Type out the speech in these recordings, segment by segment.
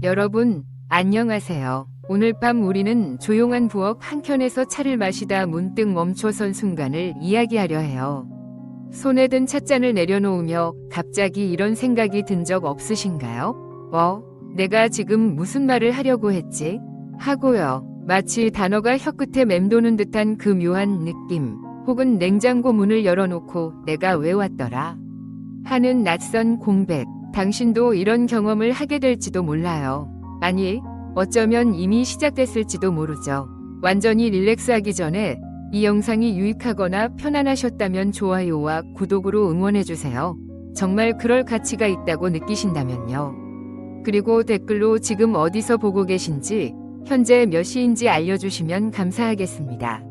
여러분, 안녕하세요. 오늘 밤 우리는 조용한 부엌 한켠에서 차를 마시다 문득 멈춰선 순간을 이야기하려 해요. 손에 든 찻잔을 내려놓으며 갑자기 이런 생각이 든 적 없으신가요? 내가 지금 무슨 말을 하려고 했지? 하고요. 마치 단어가 혀끝에 맴도는 듯한 그 묘한 느낌, 혹은 냉장고 문을 열어놓고 내가 왜 왔더라? 하는 낯선 공백. 당신도 이런 경험을 하게 될지도 몰라요. 아니, 어쩌면 이미 시작됐을지도 모르죠. 완전히 릴렉스하기 전에 이 영상이 유익하거나 편안하셨다면 좋아요와 구독으로 응원해주세요. 정말 그럴 가치가 있다고 느끼신다면요. 그리고 댓글로 지금 어디서 보고 계신지, 현재 몇 시인지 알려주시면 감사하겠습니다.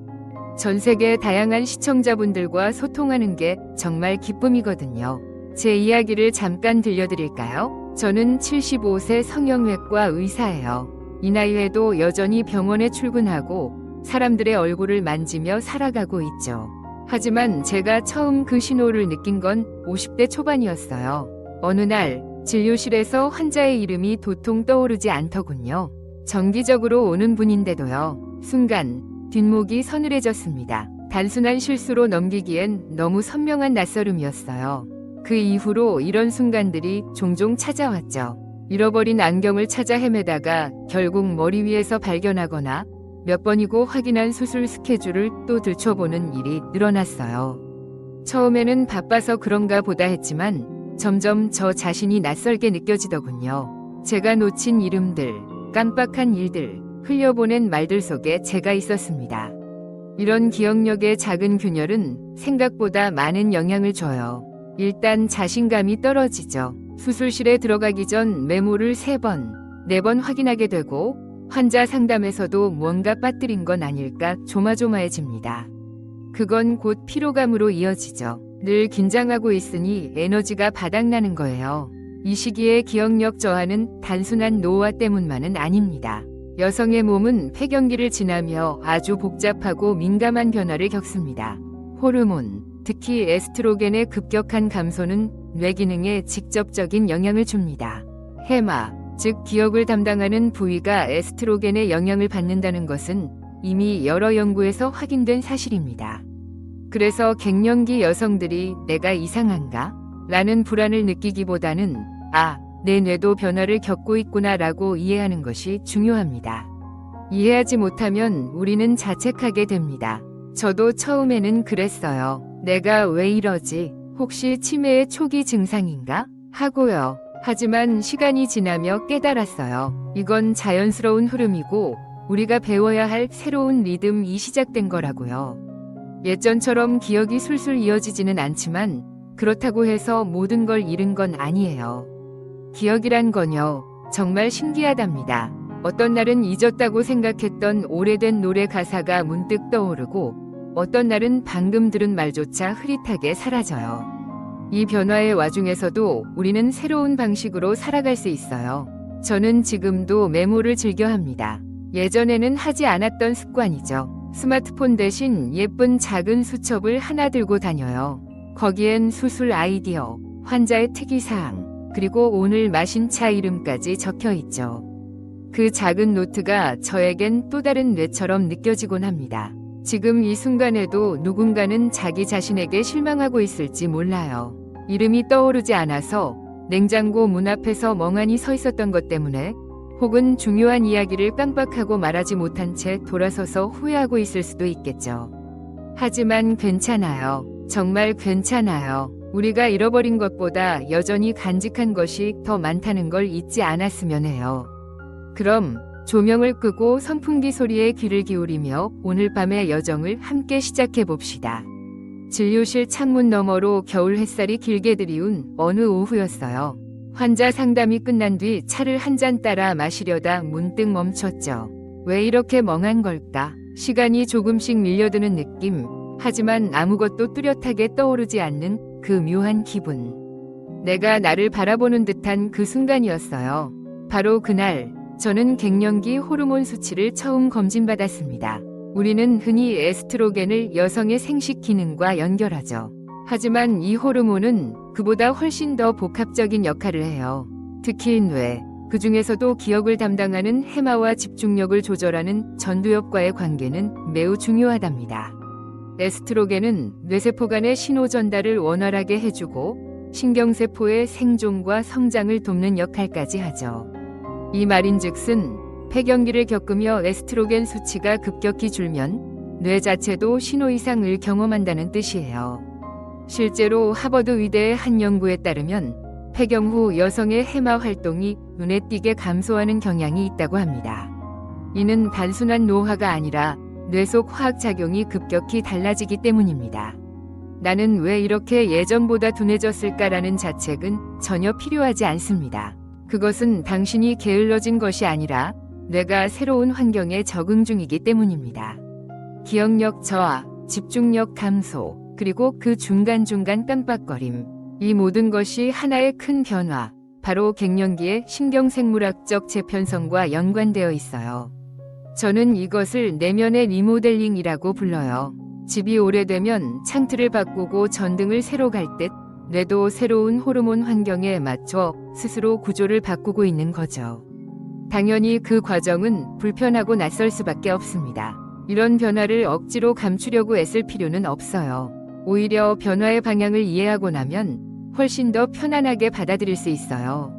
전 세계 다양한 시청자분들과 소통하는 게 정말 기쁨이거든요. 제 이야기를 잠깐 들려드릴까요? 저는 75세 성형외과 의사예요. 이 나이에도 여전히 병원에 출근하고 사람들의 얼굴을 만지며 살아가고 있죠. 하지만 제가 처음 그 신호를 느낀 건 50대 초반이었어요. 어느 날 진료실에서 환자의 이름이 도통 떠오르지 않더군요. 정기적으로 오는 분인데도요. 순간 뒷목이 서늘해졌습니다. 단순한 실수로 넘기기엔 너무 선명한 낯설음이었어요. 그 이후로 이런 순간들이 종종 찾아왔죠. 잃어버린 안경을 찾아 헤매다가 결국 머리 위에서 발견하거나 몇 번이고 확인한 수술 스케줄을 또 들춰보는 일이 늘어났어요. 처음에는 바빠서 그런가 보다 했지만 점점 저 자신이 낯설게 느껴지더군요. 제가 놓친 이름들, 깜빡한 일들, 흘려보낸 말들 속에 제가 있었습니다. 이런 기억력의 작은 균열은 생각보다 많은 영향을 줘요. 일단 자신감이 떨어지죠. 수술실에 들어가기 전 메모를 3번, 4번 확인하게 되고 환자 상담에서도 무언가 빠뜨린 건 아닐까 조마조마해집니다. 그건 곧 피로감으로 이어지죠. 늘 긴장하고 있으니 에너지가 바닥나는 거예요. 이 시기의 기억력 저하는 단순한 노화 때문만은 아닙니다. 여성의 몸은 폐경기를 지나며 아주 복잡하고 민감한 변화를 겪습니다. 호르몬, 특히 에스트로겐의 급격한 감소는 뇌 기능에 직접적인 영향을 줍니다. 해마, 즉 기억을 담당하는 부위가 에스트로겐의 영향을 받는다는 것은 이미 여러 연구에서 확인된 사실입니다. 그래서 갱년기 여성들이 내가 이상한가? 라는 불안을 느끼기보다는 내 뇌도 변화를 겪고 있구나 라고 이해하는 것이 중요합니다. 이해하지 못하면 우리는 자책하게 됩니다. 저도 처음에는 그랬어요. 내가 왜 이러지? 혹시 치매의 초기 증상인가? 하고요. 하지만 시간이 지나며 깨달았어요. 이건 자연스러운 흐름이고 우리가 배워야 할 새로운 리듬이 시작된 거라고요. 예전처럼 기억이 술술 이어지지는 않지만 그렇다고 해서 모든 걸 잃은 건 아니에요. 기억이란 건요, 정말 신기하답니다. 어떤 날은 잊었다고 생각했던 오래된 노래 가사가 문득 떠오르고 어떤 날은 방금 들은 말조차 흐릿하게 사라져요. 이 변화의 와중에서도 우리는 새로운 방식으로 살아갈 수 있어요. 저는 지금도 메모를 즐겨합니다. 예전에는 하지 않았던 습관이죠. 스마트폰 대신 예쁜 작은 수첩을 하나 들고 다녀요. 거기엔 수술 아이디어, 환자의 특이사항, 그리고 오늘 마신 차 이름까지 적혀 있죠. 그 작은 노트가 저에겐 또 다른 뇌처럼 느껴지곤 합니다. 지금 이 순간에도 누군가는 자기 자신에게 실망하고 있을지 몰라요. 이름이 떠오르지 않아서 냉장고 문 앞에서 멍하니 서 있었던 것 때문에 혹은 중요한 이야기를 깜빡하고 말하지 못한 채 돌아서서 후회하고 있을 수도 있겠죠. 하지만 괜찮아요. 정말 괜찮아요. 우리가 잃어버린 것보다 여전히 간직한 것이 더 많다는 걸 잊지 않았으면 해요. 그럼 조명을 끄고 선풍기 소리에 귀를 기울이며 오늘 밤의 여정을 함께 시작해 봅시다. 진료실 창문 너머로 겨울 햇살이 길게 들이운 어느 오후였어요. 환자 상담이 끝난 뒤 차를 한 잔 따라 마시려다 문득 멈췄죠. 왜 이렇게 멍한 걸까? 시간이 조금씩 밀려드는 느낌, 하지만 아무것도 뚜렷하게 떠오르지 않는 그 묘한 기분. 내가 나를 바라보는 듯한 그 순간이었어요. 바로 그날 저는 갱년기 호르몬 수치를 처음 검진받았습니다. 우리는 흔히 에스트로겐을 여성의 생식 기능과 연결하죠. 하지만 이 호르몬은 그보다 훨씬 더 복합적인 역할을 해요. 특히 뇌, 그 중에서도 기억을 담당하는 해마와 집중력을 조절하는 전두엽과의 관계는 매우 중요하답니다. 에스트로겐은 뇌세포 간의 신호 전달을 원활하게 해주고 신경세포의 생존과 성장을 돕는 역할까지 하죠. 이 말인즉슨 폐경기를 겪으며 에스트로겐 수치가 급격히 줄면 뇌 자체도 신호 이상을 경험한다는 뜻이에요. 실제로 하버드 의대의 한 연구에 따르면 폐경 후 여성의 해마 활동이 눈에 띄게 감소하는 경향이 있다고 합니다. 이는 단순한 노화가 아니라 뇌 속 화학작용이 급격히 달라지기 때문입니다. 나는 왜 이렇게 예전보다 둔해졌을까라는 자책은 전혀 필요하지 않습니다. 그것은 당신이 게을러진 것이 아니라 뇌가 새로운 환경에 적응 중이기 때문입니다. 기억력 저하, 집중력 감소, 그리고 그 중간중간 깜빡거림. 이 모든 것이 하나의 큰 변화, 바로 갱년기의 신경생물학적 재편성과 연관되어 있어요. 저는 이것을 내면의 리모델링이라고 불러요. 집이 오래되면 창틀을 바꾸고 전등을 새로 갈 듯 뇌도 새로운 호르몬 환경에 맞춰 스스로 구조를 바꾸고 있는 거죠. 당연히 그 과정은 불편하고 낯설 수밖에 없습니다. 이런 변화를 억지로 감추려고 애쓸 필요는 없어요. 오히려 변화의 방향을 이해하고 나면 훨씬 더 편안하게 받아들일 수 있어요.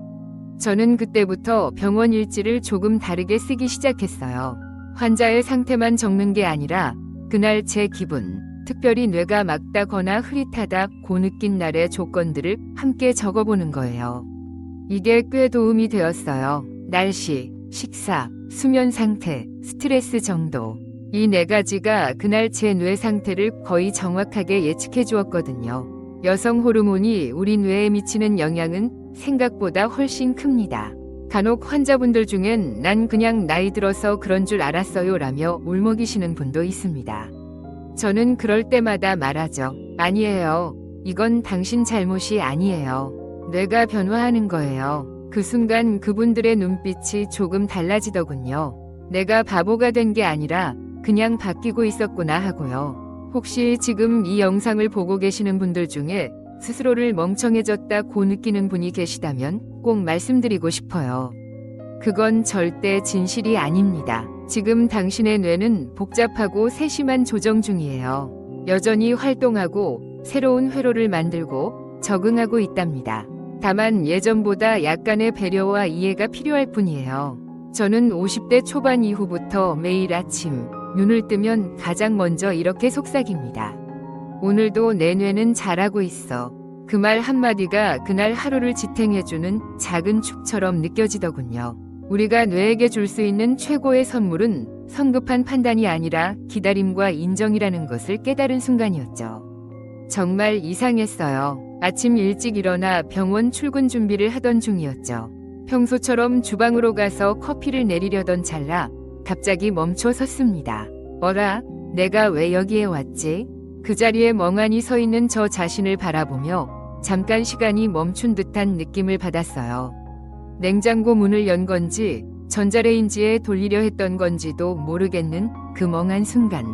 저는 그때부터 병원 일지를 조금 다르게 쓰기 시작했어요. 환자의 상태만 적는 게 아니라 그날 제 기분, 특별히 뇌가 막다거나 흐릿하다고 느낀 날의 조건들을 함께 적어보는 거예요. 이게 꽤 도움이 되었어요. 날씨, 식사, 수면 상태, 스트레스 정도. 이 4가지가 그날 제 뇌 상태를 거의 정확하게 예측해 주었거든요. 여성 호르몬이 우리 뇌에 미치는 영향은 생각보다 훨씬 큽니다. 간혹 환자분들 중엔 난 그냥 나이 들어서 그런 줄 알았어요 라며 울먹이시는 분도 있습니다. 저는 그럴 때마다 말하죠. 아니에요. 이건 당신 잘못이 아니에요. 뇌가 변화하는 거예요. 그 순간 그분들의 눈빛이 조금 달라지더군요. 내가 바보가 된 게 아니라 그냥 바뀌고 있었구나 하고요. 혹시 지금 이 영상을 보고 계시는 분들 중에 스스로를 멍청해졌다고 느끼는 분이 계시다면 꼭 말씀드리고 싶어요. 그건 절대 진실이 아닙니다. 지금 당신의 뇌는 복잡하고 세심한 조정 중이에요. 여전히 활동하고 새로운 회로를 만들고 적응하고 있답니다. 다만 예전보다 약간의 배려와 이해가 필요할 뿐이에요. 저는 50대 초반 이후부터 매일 아침 눈을 뜨면 가장 먼저 이렇게 속삭입니다. 오늘도 내 뇌는 잘하고 있어. 그 말 한마디가 그날 하루를 지탱해주는 작은 축처럼 느껴지더군요. 우리가 뇌에게 줄 수 있는 최고의 선물은 성급한 판단이 아니라 기다림과 인정이라는 것을 깨달은 순간이었죠. 정말 이상했어요. 아침 일찍 일어나 병원 출근 준비를 하던 중이었죠. 평소처럼 주방으로 가서 커피를 내리려던 찰나 갑자기 멈춰 섰습니다. 어라, 내가 왜 여기에 왔지? 그 자리에 멍하니 서 있는 저 자신을 바라보며 잠깐 시간이 멈춘 듯한 느낌을 받았어요. 냉장고 문을 연 건지 전자레인지에 돌리려 했던 건지도 모르겠는 그 멍한 순간.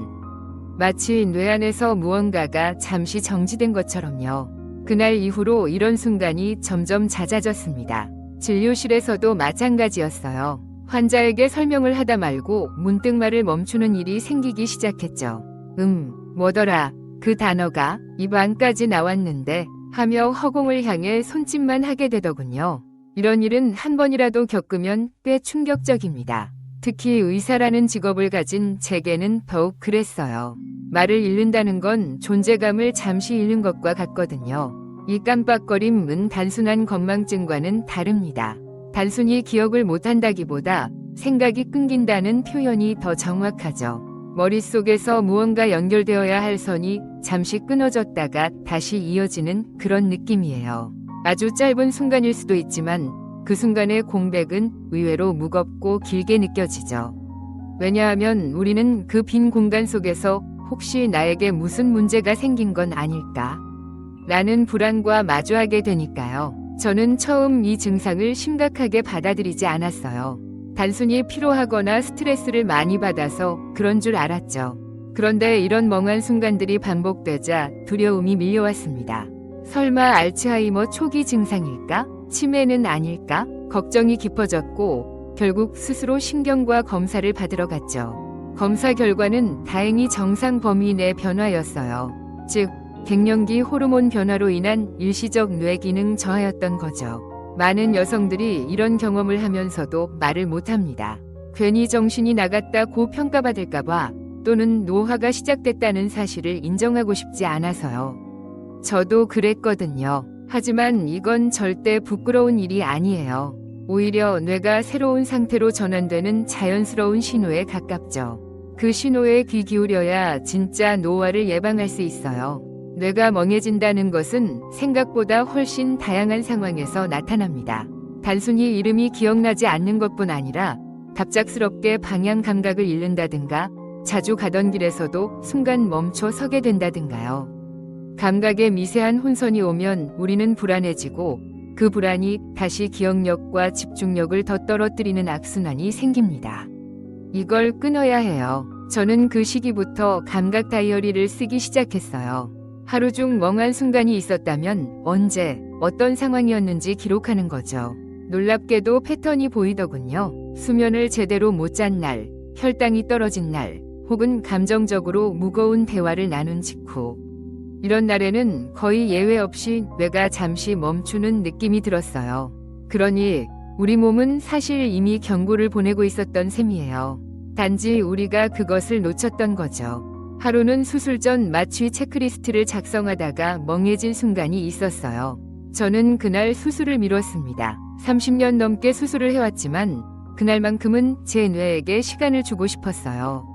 마치 뇌 안에서 무언가가 잠시 정지된 것처럼요. 그날 이후로 이런 순간이 점점 잦아졌습니다. 진료실에서도 마찬가지였어요. 환자에게 설명을 하다 말고 문득 말을 멈추는 일이 생기기 시작했죠. 뭐더라. 그 단어가 입 안까지 나왔는데 하며 허공을 향해 손짓만 하게 되더군요. 이런 일은 한 번이라도 겪으면 꽤 충격적입니다. 특히 의사라는 직업을 가진 제게는 더욱 그랬어요. 말을 잃는다는 건 존재감을 잠시 잃는 것과 같거든요. 이 깜빡거림은 단순한 건망증과는 다릅니다. 단순히 기억을 못한다기보다 생각이 끊긴다는 표현이 더 정확하죠. 머릿속에서 무언가 연결되어야 할 선이 잠시 끊어졌다가 다시 이어지는 그런 느낌이에요. 아주 짧은 순간일 수도 있지만 그 순간의 공백은 의외로 무겁고 길게 느껴지죠. 왜냐하면 우리는 그 빈 공간 속에서 혹시 나에게 무슨 문제가 생긴 건 아닐까? 라는 불안과 마주하게 되니까요. 저는 처음 이 증상을 심각하게 받아들이지 않았어요. 단순히 피로하거나 스트레스를 많이 받아서 그런 줄 알았죠. 그런데 이런 멍한 순간들이 반복되자 두려움이 밀려왔습니다. 설마 알츠하이머 초기 증상일까? 치매는 아닐까? 걱정이 깊어졌고 결국 스스로 신경과 검사를 받으러 갔죠. 검사 결과는 다행히 정상 범위 내 변화였어요. 즉, 갱년기 호르몬 변화로 인한 일시적 뇌기능 저하였던 거죠. 많은 여성들이 이런 경험을 하면서도 말을 못합니다. 괜히 정신이 나갔다고 평가받을까봐 또는 노화가 시작됐다는 사실을 인정하고 싶지 않아서요. 저도 그랬거든요. 하지만 이건 절대 부끄러운 일이 아니에요. 오히려 뇌가 새로운 상태로 전환되는 자연스러운 신호에 가깝죠. 그 신호에 귀 기울여야 진짜 노화를 예방할 수 있어요. 뇌가 멍해진다는 것은 생각보다 훨씬 다양한 상황에서 나타납니다. 단순히 이름이 기억나지 않는 것뿐 아니라 갑작스럽게 방향 감각을 잃는다든가 자주 가던 길에서도 순간 멈춰 서게 된다든가요. 감각에 미세한 혼선이 오면 우리는 불안해지고 그 불안이 다시 기억력과 집중력을 더 떨어뜨리는 악순환이 생깁니다. 이걸 끊어야 해요. 저는 그 시기부터 감각 다이어리를 쓰기 시작했어요. 하루 중 멍한 순간이 있었다면 언제, 어떤 상황이었는지 기록하는 거죠. 놀랍게도 패턴이 보이더군요. 수면을 제대로 못 잔 날, 혈당이 떨어진 날, 혹은 감정적으로 무거운 대화를 나눈 직후. 이런 날에는 거의 예외 없이 뇌가 잠시 멈추는 느낌이 들었어요. 그러니 우리 몸은 사실 이미 경고를 보내고 있었던 셈이에요. 단지 우리가 그것을 놓쳤던 거죠. 하루는 수술 전 마취 체크리스트를 작성하다가 멍해진 순간이 있었어요. 저는 그날 수술을 미뤘습니다. 30년 넘게 수술을 해왔지만 그날만큼은 제 뇌에게 시간을 주고 싶었어요.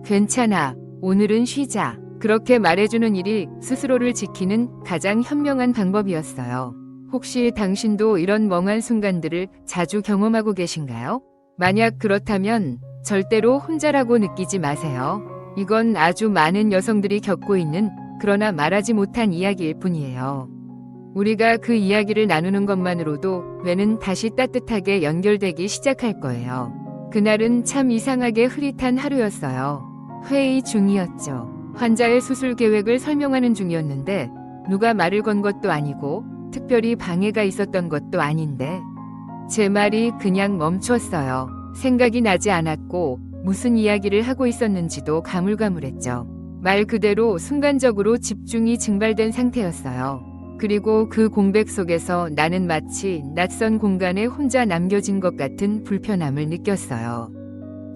괜찮아. 오늘은 쉬자. 그렇게 말해주는 일이 스스로를 지키는 가장 현명한 방법이었어요. 혹시 당신도 이런 멍한 순간들을 자주 경험하고 계신가요? 만약 그렇다면 절대로 혼자라고 느끼지 마세요. 이건 아주 많은 여성들이 겪고 있는 그러나 말하지 못한 이야기일 뿐이에요. 우리가 그 이야기를 나누는 것만으로도 뇌는 다시 따뜻하게 연결되기 시작할 거예요. 그날은 참 이상하게 흐릿한 하루였어요. 회의 중이었죠. 환자의 수술 계획을 설명하는 중이었는데 누가 말을 건 것도 아니고 특별히 방해가 있었던 것도 아닌데 제 말이 그냥 멈췄어요. 생각이 나지 않았고 무슨 이야기를 하고 있었는지도 가물가물했죠. 말 그대로 순간적으로 집중이 증발된 상태였어요. 그리고 그 공백 속에서 나는 마치 낯선 공간에 혼자 남겨진 것 같은 불편함을 느꼈어요.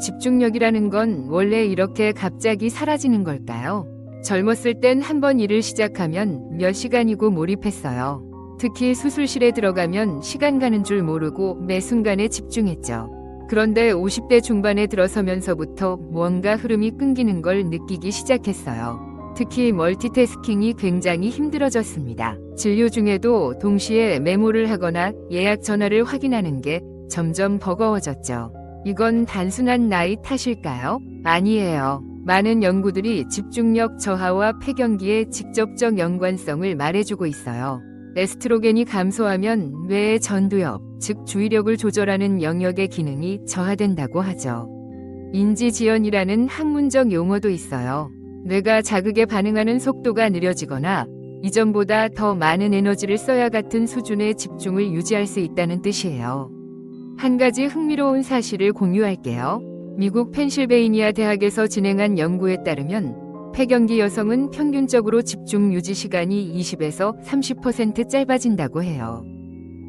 집중력이라는 건 원래 이렇게 갑자기 사라지는 걸까요? 젊었을 땐 한 번 일을 시작하면 몇 시간이고 몰입했어요. 특히 수술실에 들어가면 시간 가는 줄 모르고 매 순간에 집중했죠. 그런데 50대 중반에 들어서면서부터 무언가 흐름이 끊기는 걸 느끼기 시작했어요. 특히 멀티태스킹이 굉장히 힘들어졌습니다. 진료 중에도 동시에 메모를 하거나 예약 전화를 확인하는 게 점점 버거워졌죠. 이건 단순한 나이 탓일까요? 아니에요. 많은 연구들이 집중력 저하와 폐경기의 직접적 연관성을 말해주고 있어요. 에스트로겐이 감소하면 뇌의 전두엽, 즉 주의력을 조절하는 영역의 기능이 저하된다고 하죠. 인지지연이라는 학문적 용어도 있어요. 뇌가 자극에 반응하는 속도가 느려지거나 이전보다 더 많은 에너지를 써야 같은 수준의 집중을 유지할 수 있다는 뜻이에요. 한 가지 흥미로운 사실을 공유할게요. 미국 펜실베이니아 대학에서 진행한 연구에 따르면 폐경기 여성은 평균적으로 집중 유지 시간이 20에서 30% 짧아진다고 해요.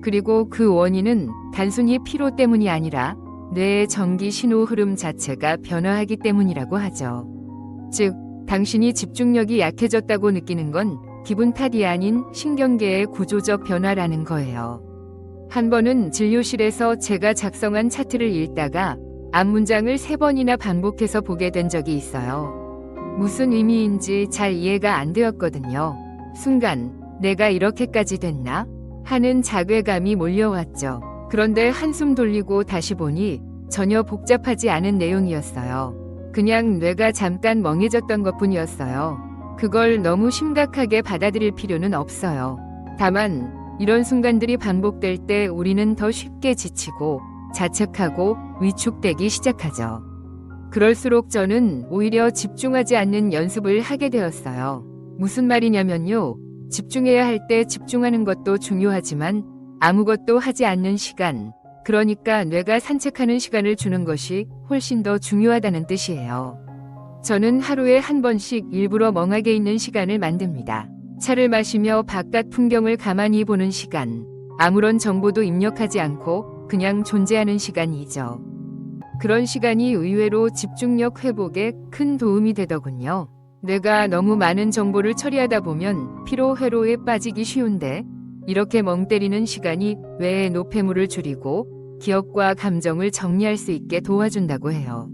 그리고 그 원인은 단순히 피로 때문이 아니라 뇌의 전기 신호 흐름 자체가 변화하기 때문이라고 하죠. 즉, 당신이 집중력이 약해졌다고 느끼는 건 기분 탓이 아닌 신경계의 구조적 변화라는 거예요. 한 번은 진료실에서 제가 작성한 차트를 읽다가 앞 문장을 3번이나 반복해서 보게 된 적이 있어요. 무슨 의미인지 잘 이해가 안 되었거든요. 순간 내가 이렇게까지 됐나? 하는 자괴감이 몰려왔죠. 그런데 한숨 돌리고 다시 보니 전혀 복잡하지 않은 내용이었어요. 그냥 뇌가 잠깐 멍해졌던 것뿐이었어요. 그걸 너무 심각하게 받아들일 필요는 없어요. 다만 이런 순간들이 반복될 때 우리는 더 쉽게 지치고 자책하고 위축되기 시작하죠. 그럴수록 저는 오히려 집중하지 않는 연습을 하게 되었어요. 무슨 말이냐면요. 집중해야 할 때 집중하는 것도 중요하지만 아무것도 하지 않는 시간, 그러니까 뇌가 산책하는 시간을 주는 것이 훨씬 더 중요하다는 뜻이에요. 저는 하루에 한 번씩 일부러 멍하게 있는 시간을 만듭니다. 차를 마시며 바깥 풍경을 가만히 보는 시간, 아무런 정보도 입력하지 않고 그냥 존재하는 시간이죠. 그런 시간이 의외로 집중력 회복에 큰 도움이 되더군요. 뇌가 너무 많은 정보를 처리하다 보면 피로 회로에 빠지기 쉬운데 이렇게 멍 때리는 시간이 뇌의 노폐물을 줄이고 기억과 감정을 정리할 수 있게 도와준다고 해요.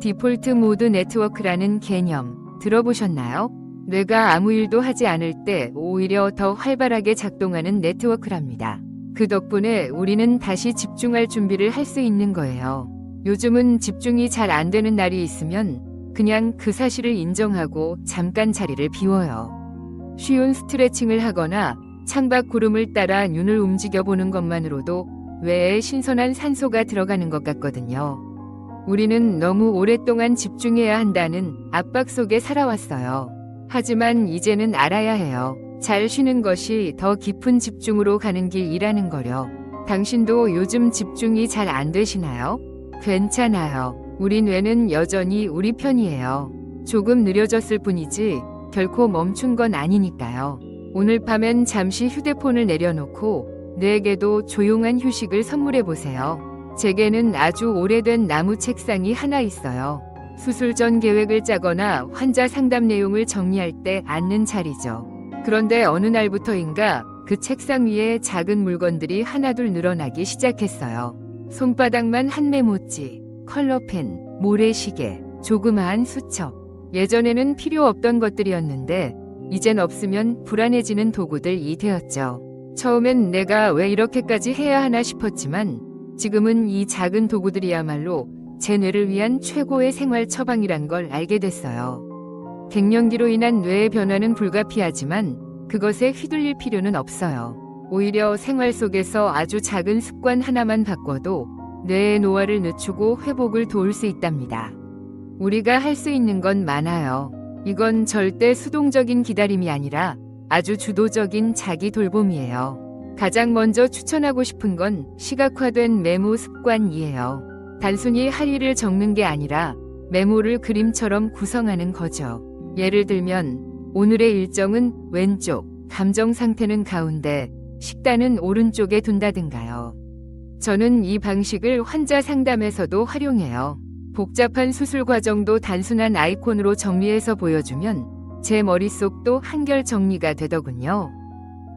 디폴트 모드 네트워크라는 개념 들어보셨나요? 뇌가 아무 일도 하지 않을 때 오히려 더 활발하게 작동하는 네트워크랍니다. 그 덕분에 우리는 다시 집중할 준비를 할 수 있는 거예요. 요즘은 집중이 잘 안 되는 날이 있으면 그냥 그 사실을 인정하고 잠깐 자리를 비워요. 쉬운 스트레칭을 하거나 창밖 구름을 따라 눈을 움직여 보는 것만으로도 뇌에 신선한 산소가 들어가는 것 같거든요. 우리는 너무 오랫동안 집중해야 한다는 압박 속에 살아왔어요. 하지만 이제는 알아야 해요. 잘 쉬는 것이 더 깊은 집중으로 가는 길이라는 거요. 당신도 요즘 집중이 잘 안 되시나요? 괜찮아요. 우리 뇌는 여전히 우리 편이에요. 조금 느려졌을 뿐이지 결코 멈춘 건 아니니까요. 오늘 밤엔 잠시 휴대폰을 내려놓고 뇌에게도 조용한 휴식을 선물해 보세요. 제게는 아주 오래된 나무 책상이 하나 있어요. 수술 전 계획을 짜거나 환자 상담 내용을 정리할 때 앉는 자리죠. 그런데 어느 날부터인가 그 책상 위에 작은 물건들이 하나둘 늘어나기 시작했어요. 손바닥만 한 메모지, 컬러펜, 모래시계, 조그마한 수첩. 예전에는 필요 없던 것들이었는데 이젠 없으면 불안해지는 도구들이 되었죠. 처음엔 내가 왜 이렇게까지 해야 하나 싶었지만 지금은 이 작은 도구들이야말로 제 뇌를 위한 최고의 생활 처방이란 걸 알게 됐어요. 갱년기로 인한 뇌의 변화는 불가피하지만 그것에 휘둘릴 필요는 없어요. 오히려 생활 속에서 아주 작은 습관 하나만 바꿔도 뇌의 노화를 늦추고 회복을 도울 수 있답니다. 우리가 할 수 있는 건 많아요. 이건 절대 수동적인 기다림이 아니라 아주 주도적인 자기 돌봄이에요. 가장 먼저 추천하고 싶은 건 시각화된 메모 습관이에요. 단순히 할 일을 적는 게 아니라 메모를 그림처럼 구성하는 거죠. 예를 들면 오늘의 일정은 왼쪽, 감정 상태는 가운데, 식단은 오른쪽에 둔다든가요. 저는 이 방식을 환자 상담에서도 활용해요. 복잡한 수술 과정도 단순한 아이콘으로 정리해서 보여주면 제 머릿속도 한결 정리가 되더군요.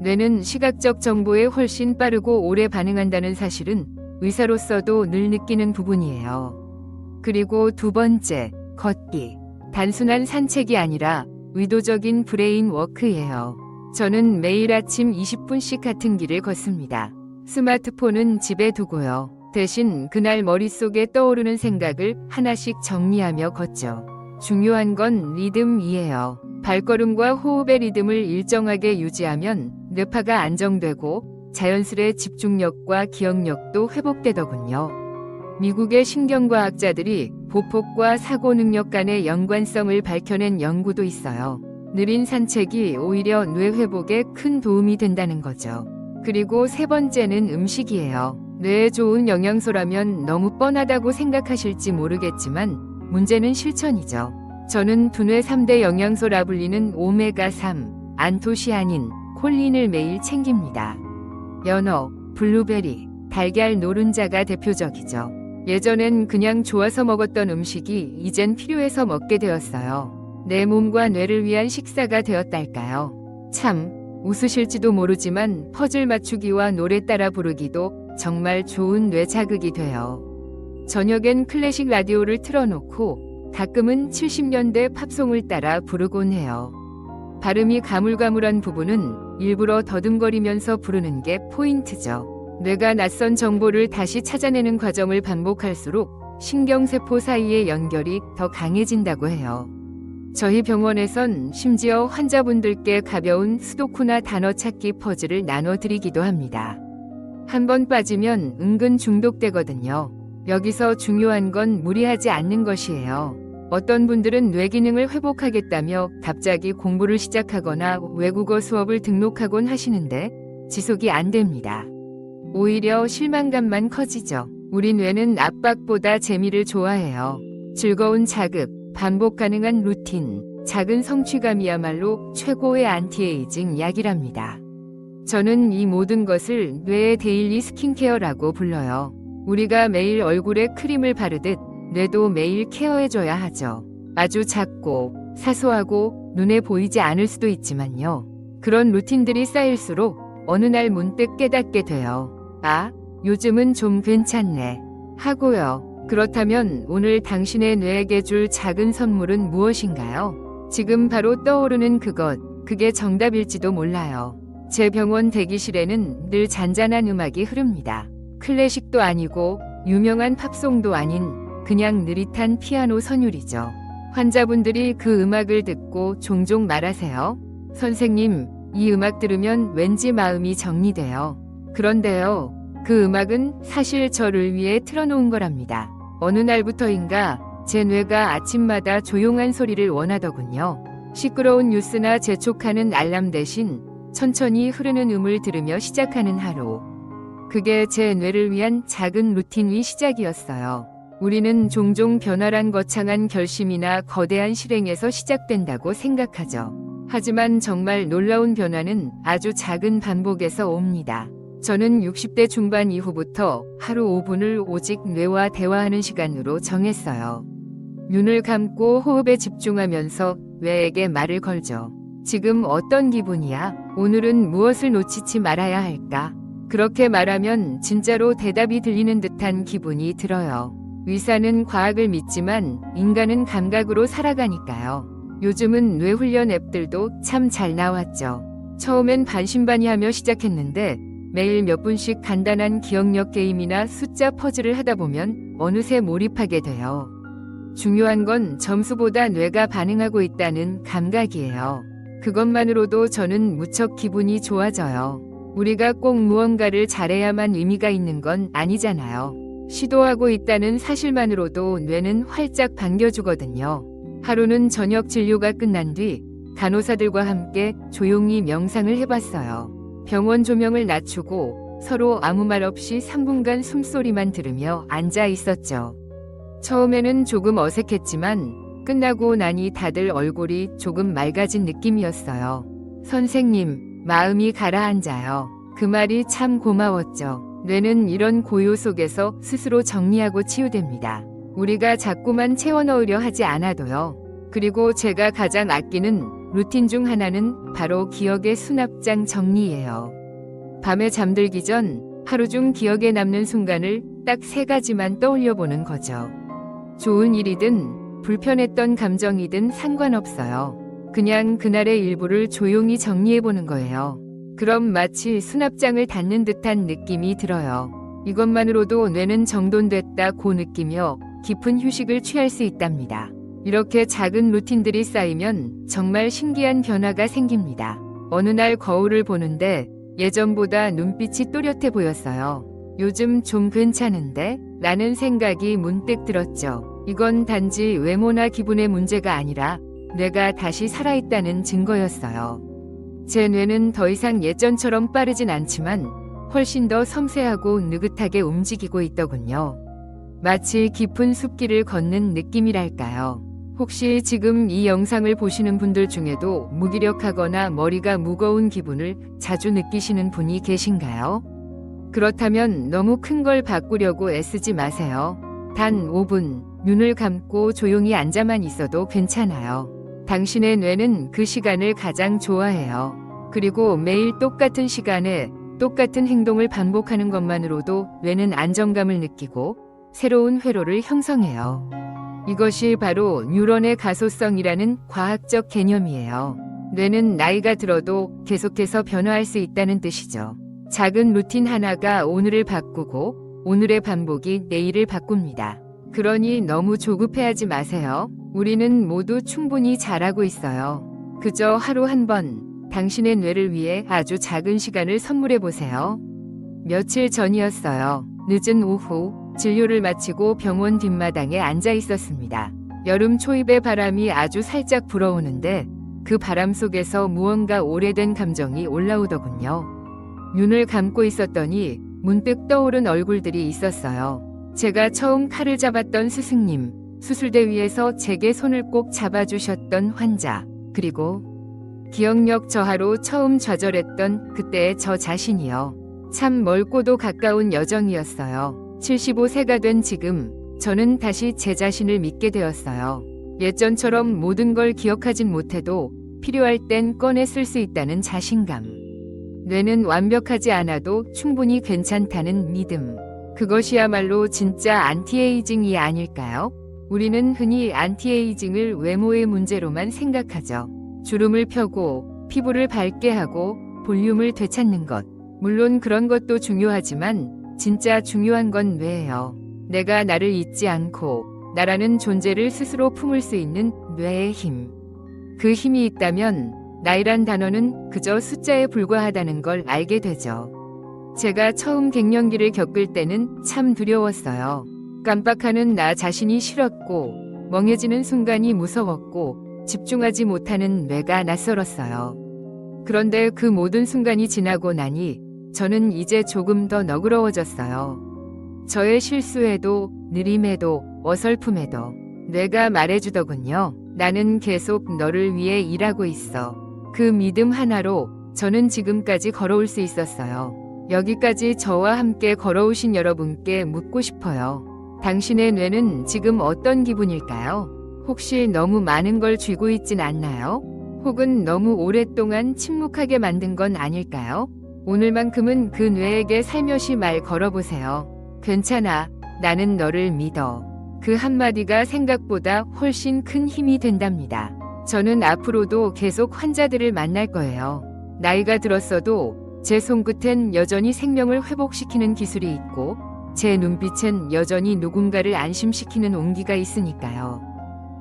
뇌는 시각적 정보에 훨씬 빠르고 오래 반응한다는 사실은 의사로서도 늘 느끼는 부분이에요. 그리고 두 번째, 걷기. 단순한 산책이 아니라 의도적인 브레인 워크예요. 저는 매일 아침 20분씩 같은 길을 걷습니다. 스마트폰은 집에 두고요. 대신 그날 머릿속에 떠오르는 생각을 하나씩 정리하며 걷죠. 중요한 건 리듬이에요. 발걸음과 호흡의 리듬을 일정하게 유지하면 뇌파가 안정되고 자연스레 집중력과 기억력도 회복되더군요. 미국의 신경과학자들이 보폭과 사고 능력 간의 연관성을 밝혀낸 연구도 있어요. 느린 산책이 오히려 뇌 회복에 큰 도움이 된다는 거죠. 그리고 세 번째는 음식이에요. 뇌에 좋은 영양소라면 너무 뻔하다고 생각하실지 모르겠지만 문제는 실천이죠. 저는 두뇌 3대 영양소라 불리는 오메가3, 안토시아닌, 콜린을 매일 챙깁니다. 연어, 블루베리, 달걀 노른자가 대표적이죠. 예전엔 그냥 좋아서 먹었던 음식이 이젠 필요해서 먹게 되었어요. 내 몸과 뇌를 위한 식사가 되었달까요? 참, 웃으실지도 모르지만 퍼즐 맞추기와 노래 따라 부르기도 정말 좋은 뇌 자극이 돼요. 저녁엔 클래식 라디오를 틀어놓고 가끔은 70년대 팝송을 따라 부르곤 해요. 발음이 가물가물한 부분은 일부러 더듬거리면서 부르는 게 포인트죠. 뇌가 낯선 정보를 다시 찾아내는 과정을 반복할수록 신경세포 사이의 연결이 더 강해진다고 해요. 저희 병원에선 심지어 환자분들께 가벼운 스도쿠나 단어 찾기 퍼즐을 나눠드리기도 합니다. 한번 빠지면 은근 중독되거든요. 여기서 중요한 건 무리하지 않는 것이에요. 어떤 분들은 뇌 기능을 회복하겠다며 갑자기 공부를 시작하거나 외국어 수업을 등록하곤 하시는데 지속이 안 됩니다. 오히려 실망감만 커지죠. 우리 뇌는 압박보다 재미를 좋아해요. 즐거운 자극, 반복 가능한 루틴, 작은 성취감이야말로 최고의 안티에이징 약이랍니다. 저는 이 모든 것을 뇌의 데일리 스킨케어라고 불러요. 우리가 매일 얼굴에 크림을 바르듯 뇌도 매일 케어해줘야 하죠. 아주 작고 사소하고 눈에 보이지 않을 수도 있지만요. 그런 루틴들이 쌓일수록 어느 날 문득 깨닫게 돼요. 아, 요즘은 좀 괜찮네. 하고요. 그렇다면 오늘 당신의 뇌에게 줄 작은 선물은 무엇인가요? 지금 바로 떠오르는 그게 정답일지도 몰라요. 제 병원 대기실에는 늘 잔잔한 음악이 흐릅니다. 클래식도 아니고 유명한 팝송도 아닌 그냥 느릿한 피아노 선율이죠. 환자분들이 그 음악을 듣고 종종 말하세요. 선생님, 이 음악 들으면 왠지 마음이 정리돼요. 그런데요, 그 음악은 사실 저를 위해 틀어놓은 거랍니다. 어느 날부터인가 제 뇌가 아침마다 조용한 소리를 원하더군요. 시끄러운 뉴스나 재촉하는 알람 대신 천천히 흐르는 음을 들으며 시작하는 하루. 그게 제 뇌를 위한 작은 루틴의 시작이었어요. 우리는 종종 변화란 거창한 결심이나 거대한 실행에서 시작된다고 생각하죠. 하지만 정말 놀라운 변화는 아주 작은 반복에서 옵니다. 저는 60대 중반 이후부터 하루 5분을 오직 뇌와 대화하는 시간으로 정했어요. 눈을 감고 호흡에 집중하면서 뇌에게 말을 걸죠. 지금 어떤 기분이야? 오늘은 무엇을 놓치지 말아야 할까? 그렇게 말하면 진짜로 대답이 들리는 듯한 기분이 들어요. 의사는 과학을 믿지만 인간은 감각으로 살아가니까요. 요즘은 뇌훈련 앱들도 참 잘 나왔죠. 처음엔 반신반의하며 시작했는데 매일 몇 분씩 간단한 기억력 게임이나 숫자 퍼즐을 하다 보면 어느새 몰입하게 돼요. 중요한 건 점수보다 뇌가 반응하고 있다는 감각이에요. 그것만으로도 저는 무척 기분이 좋아져요. 우리가 꼭 무언가를 잘해야만 의미가 있는 건 아니잖아요. 시도하고 있다는 사실만으로도 뇌는 활짝 반겨주거든요. 하루는 저녁 진료가 끝난 뒤 간호사들과 함께 조용히 명상을 해봤어요. 병원 조명을 낮추고 서로 아무 말 없이 3분간 숨소리만 들으며 앉아 있었죠. 처음에는 조금 어색했지만 끝나고 나니 다들 얼굴이 조금 맑아진 느낌이었어요. 선생님, 마음이 가라앉아요. 그 말이 참 고마웠죠. 뇌는 이런 고요 속에서 스스로 정리하고 치유됩니다. 우리가 자꾸만 채워 넣으려 하지 않아도요. 그리고 제가 가장 아끼는 루틴 중 하나는 바로 기억의 수납장 정리예요. 밤에 잠들기 전 하루 중 기억에 남는 순간을 딱 3가지만 떠올려 보는 거죠. 좋은 일이든 불편했던 감정이든 상관없어요. 그냥 그날의 일부를 조용히 정리해 보는 거예요. 그럼 마치 수납장을 닫는 듯한 느낌이 들어요. 이것만으로도 뇌는 정돈됐다고 느끼며 깊은 휴식을 취할 수 있답니다. 이렇게 작은 루틴들이 쌓이면 정말 신기한 변화가 생깁니다. 어느 날 거울을 보는데 예전보다 눈빛이 또렷해 보였어요. 요즘 좀 괜찮은데? 라는 생각이 문득 들었죠. 이건 단지 외모나 기분의 문제가 아니라 뇌가 다시 살아있다는 증거였어요. 제 뇌는 더 이상 예전처럼 빠르진 않지만 훨씬 더 섬세하고 느긋하게 움직이고 있더군요. 마치 깊은 숲길을 걷는 느낌이랄까요. 혹시 지금 이 영상을 보시는 분들 중에도 무기력하거나 머리가 무거운 기분을 자주 느끼시는 분이 계신가요? 그렇다면 너무 큰 걸 바꾸려고 애쓰지 마세요. 단 5분, 눈을 감고 조용히 앉아만 있어도 괜찮아요. 당신의 뇌는 그 시간을 가장 좋아해요. 그리고 매일 똑같은 시간에 똑같은 행동을 반복하는 것만으로도 뇌는 안정감을 느끼고 새로운 회로를 형성해요. 이것이 바로 뉴런의 가소성이라는 과학적 개념이에요. 뇌는 나이가 들어도 계속해서 변화할 수 있다는 뜻이죠. 작은 루틴 하나가 오늘을 바꾸고 오늘의 반복이 내일을 바꿉니다. 그러니 너무 조급해하지 마세요. 우리는 모두 충분히 잘하고 있어요. 그저 하루 한 번 당신의 뇌를 위해 아주 작은 시간을 선물해 보세요. 며칠 전이었어요. 늦은 오후 진료를 마치고 병원 뒷마당에 앉아 있었습니다. 여름 초입의 바람이 아주 살짝 불어오는데 그 바람 속에서 무언가 오래된 감정이 올라오더군요. 눈을 감고 있었더니 문득 떠오른 얼굴들이 있었어요. 제가 처음 칼을 잡았던 스승님, 수술대 위에서 제게 손을 꼭 잡아주셨던 환자, 그리고 기억력 저하로 처음 좌절했던 그때의 저 자신이요. 참 멀고도 가까운 여정이었어요. 75세가 된 지금 저는 다시 제 자신을 믿게 되었어요. 예전처럼 모든 걸 기억하진 못해도 필요할 땐 꺼내 쓸 수 있다는 자신감. 뇌는 완벽하지 않아도 충분히 괜찮다는 믿음. 그것이야말로 진짜 안티에이징이 아닐까요? 우리는 흔히 안티에이징을 외모의 문제로만 생각하죠. 주름을 펴고 피부를 밝게 하고 볼륨을 되찾는 것. 물론 그런 것도 중요하지만 진짜 중요한 건 뇌예요. 내가 나를 잊지 않고 나라는 존재를 스스로 품을 수 있는 뇌의 힘. 그 힘이 있다면 나이란 단어는 그저 숫자에 불과하다는 걸 알게 되죠. 제가 처음 갱년기를 겪을 때는 참 두려웠어요. 깜빡하는 나 자신이 싫었고 멍해지는 순간이 무서웠고 집중하지 못하는 뇌가 낯설었어요. 그런데 그 모든 순간이 지나고 나니 저는 이제 조금 더 너그러워졌어요. 저의 실수에도 느림에도 어설픔에도 뇌가 말해주더군요. 나는 계속 너를 위해 일하고 있어. 그 믿음 하나로 저는 지금까지 걸어올 수 있었어요. 여기까지 저와 함께 걸어오신 여러분께 묻고 싶어요. 당신의 뇌는 지금 어떤 기분일까요? 혹시 너무 많은 걸 쥐고 있진 않나요? 혹은 너무 오랫동안 침묵하게 만든 건 아닐까요? 오늘만큼은 그 뇌에게 살며시 말 걸어보세요. 괜찮아. 나는 너를 믿어. 그 한마디가 생각보다 훨씬 큰 힘이 된답니다. 저는 앞으로도 계속 환자들을 만날 거예요. 나이가 들었어도 제 손끝엔 여전히 생명을 회복시키는 기술이 있고 제 눈빛엔 여전히 누군가를 안심시키는 온기가 있으니까요.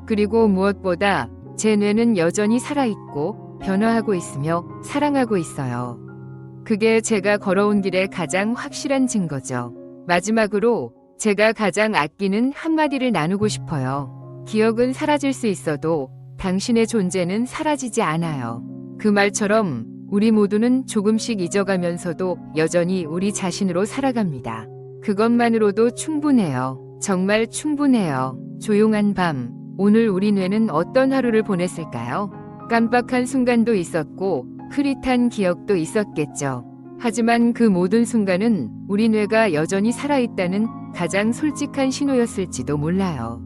그리고 무엇보다 제 뇌는 여전히 살아있고 변화하고 있으며 사랑하고 있어요. 그게 제가 걸어온 길의 가장 확실한 증거죠. 마지막으로 제가 가장 아끼는 한마디를 나누고 싶어요. 기억은 사라질 수 있어도 당신의 존재는 사라지지 않아요. 그 말처럼 우리 모두는 조금씩 잊어가면서도 여전히 우리 자신으로 살아갑니다. 그것만으로도 충분해요. 정말 충분해요. 조용한 밤, 오늘 우리 뇌는 어떤 하루를 보냈을까요? 깜빡한 순간도 있었고 흐릿한 기억도 있었겠죠. 하지만 그 모든 순간은 우리 뇌가 여전히 살아있다는 가장 솔직한 신호였을지도 몰라요.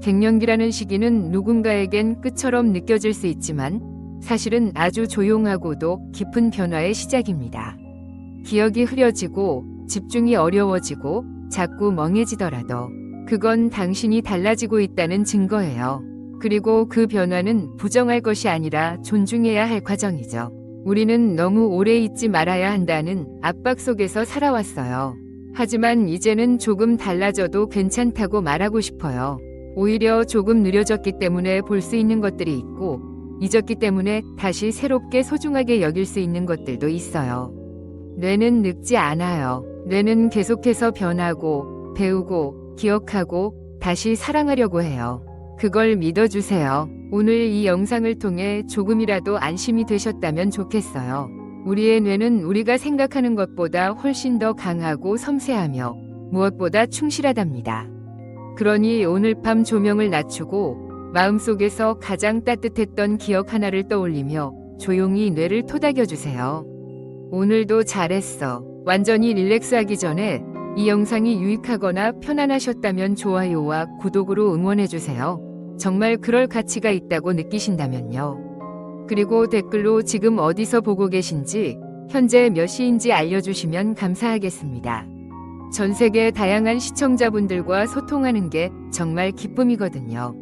갱년기라는 시기는 누군가에겐 끝처럼 느껴질 수 있지만 사실은 아주 조용하고도 깊은 변화의 시작입니다. 기억이 흐려지고 집중이 어려워지고 자꾸 멍해지더라도 그건 당신이 달라지고 있다는 증거예요. 그리고 그 변화는 부정할 것이 아니라 존중해야 할 과정이죠. 우리는 너무 오래 잊지 말아야 한다는 압박 속에서 살아왔어요. 하지만 이제는 조금 달라져도 괜찮다고 말하고 싶어요. 오히려 조금 느려졌기 때문에 볼 수 있는 것들이 있고 잊었기 때문에 다시 새롭게 소중하게 여길 수 있는 것들도 있어요. 뇌는 늙지 않아요. 뇌는 계속해서 변하고 배우고 기억하고 다시 사랑하려고 해요. 그걸 믿어주세요. 오늘 이 영상을 통해 조금이라도 안심이 되셨다면 좋겠어요. 우리의 뇌는 우리가 생각하는 것보다 훨씬 더 강하고 섬세하며 무엇보다 충실하답니다. 그러니 오늘 밤 조명을 낮추고 마음속에서 가장 따뜻했던 기억 하나를 떠올리며 조용히 뇌를 토닥여주세요. 오늘도 잘했어. 완전히 릴렉스하기 전에 이 영상이 유익하거나 편안하셨다면 좋아요와 구독으로 응원해주세요. 정말 그럴 가치가 있다고 느끼신다면요. 그리고 댓글로 지금 어디서 보고 계신지, 현재 몇 시인지 알려주시면 감사하겠습니다. 전 세계 다양한 시청자분들과 소통하는 게 정말 기쁨이거든요.